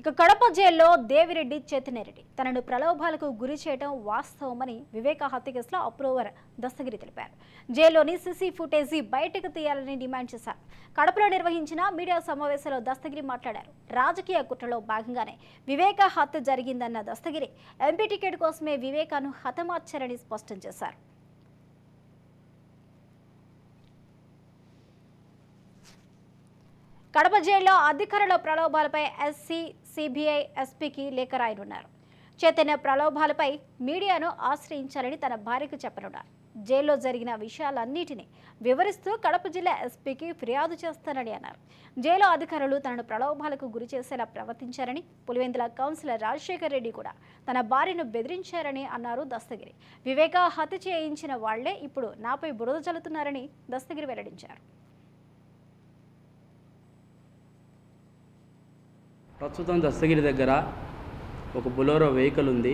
ఇక కడప జైల్లో దేవిరెడ్డి చేతనేరెడ్డి తనను ప్రలోభాలకు గురి చేయడం వాస్తవమని వివేక హత్య కేసులో అప్రూవర్ దస్తగిరి తెలిపారు. జైల్లోని సీసీ ఫుటేజీ బయటకు తీయాలని డిమాండ్ చేశారు. కడపలో నిర్వహించిన మీడియా సమావేశంలో దస్తగిరి మాట్లాడారు. రాజకీయ కుట్రలో భాగంగానే వివేక హత్య జరిగిందన్న దస్తగిరి ఎంపీ టికెట్ కోసమే వివేకను హతమార్చారని స్పష్టం చేశారు. కడప జైల్లో అధికారుల ప్రలోభాలపై ఎస్సీ, సిబిఐ, ఎస్పీకి లేఖ రాయనున్నారు. చైతన్య ప్రలోభాలపై మీడియాను ఆశ్రయించాలని తన భార్యకు చెప్పనున్నారు. జైల్లో జరిగిన విషయాలన్నిటినీ వివరిస్తూ కడప జిల్లా ఎస్పీకి ఫిర్యాదు చేస్తానని అన్నారు. జైలు అధికారులు తనను ప్రలోభాలకు గురి చేసేలా ప్రవర్తించారని, పులివెందుల కౌన్సిలర్ రాజశేఖర్ రెడ్డి కూడా తన భార్యను బెదిరించారని అన్నారు దస్తగిరి. వివేక హత్య చేయించిన వాళ్లే ఇప్పుడు నాపై బురద చల్లుతున్నారని దస్తగిరి వెల్లడించారు. ప్రస్తుతం దస్తగిరి దగ్గర ఒక బొలెరో వెహికల్ ఉంది.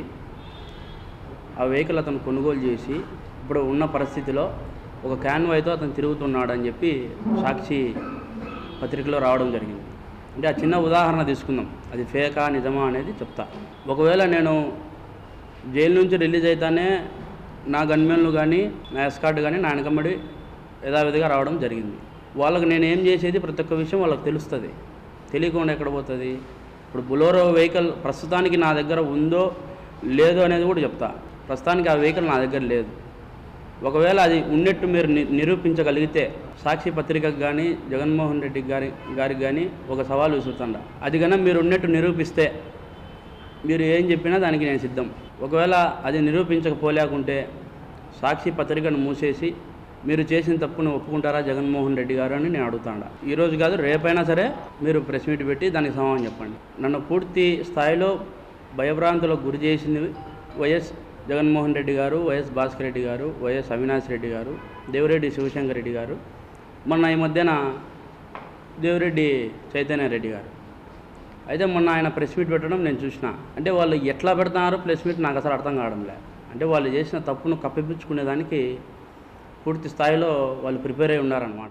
ఆ వెహికల్ అతను కొనుగోలు చేసి ఇప్పుడు ఉన్న పరిస్థితిలో ఒక క్యాన్వాయ్తో అతను తిరుగుతున్నాడని చెప్పి సాక్షి పత్రికలో రావడం జరిగింది. అంటే ఆ చిన్న ఉదాహరణ తీసుకుందాం, అది ఫేకా నిజమా అనేది చెప్తా. ఒకవేళ నేను జైలు నుంచి రిలీజ్ అయితేనే నా గన్మెన్లు కానీ నా ఎస్కార్ట్ కానీ నా వెనకమ్మడి యథావిధిగా రావడం జరిగింది. వాళ్ళకి నేను ఏం చేసేది ప్రతి ఒక్క విషయం వాళ్ళకి తెలుస్తుంది. తెలియకుండా ఎక్కడ పోతుంది? ఇప్పుడు బొలెరో వెహికల్ ప్రస్తుతానికి నా దగ్గర ఉందో లేదో అనేది కూడా చెప్తా. ప్రస్తుతానికి ఆ వెహికల్ నా దగ్గర లేదు. ఒకవేళ అది ఉన్నట్టు మీరు నిరూపించగలిగితే సాక్షి పత్రికకు కానీ జగన్మోహన్ రెడ్డి గారికి కానీ ఒక సవాల్ విసురుతాండ. అది కన్నా మీరు ఉన్నట్టు నిరూపిస్తే మీరు ఏం చెప్పినా దానికి నేను సిద్ధం. ఒకవేళ అది నిరూపించకపోలేకుంటే సాక్షి పత్రికను మూసేసి మీరు చేసిన తప్పును ఒప్పుకుంటారా జగన్మోహన్ రెడ్డి గారు అని నేను అడుగుతాను. ఈరోజు కాదు, రేపైనా సరే మీరు ప్రెస్ మీట్ పెట్టి దానికి సమాధానం చెప్పండి. నన్ను పూర్తి స్థాయిలో భయభ్రాంతులకు గురి చేసింది వైఎస్ జగన్మోహన్ రెడ్డి గారు, వైఎస్ భాస్కర్ రెడ్డి గారు, వైఎస్ అవినాష్ రెడ్డి గారు, దేవిరెడ్డి శివశంకర్ రెడ్డి గారు, మొన్న ఈ మధ్యన దేవిరెడ్డి చైతన్య రెడ్డి గారు. అయితే మొన్న ఆయన ప్రెస్ మీట్ పెట్టడం నేను చూసిన. అంటే వాళ్ళు ఎట్లా పెడుతున్నారు ప్రెస్ మీట్ నాకు అసలు అర్థం కావడం లేదు. అంటే వాళ్ళు చేసిన తప్పును కప్పిపుచ్చుకునేదానికి పూర్తి స్థాయిలో వాళ్ళు ప్రిపేర్ అయి ఉన్నారన్నమాట.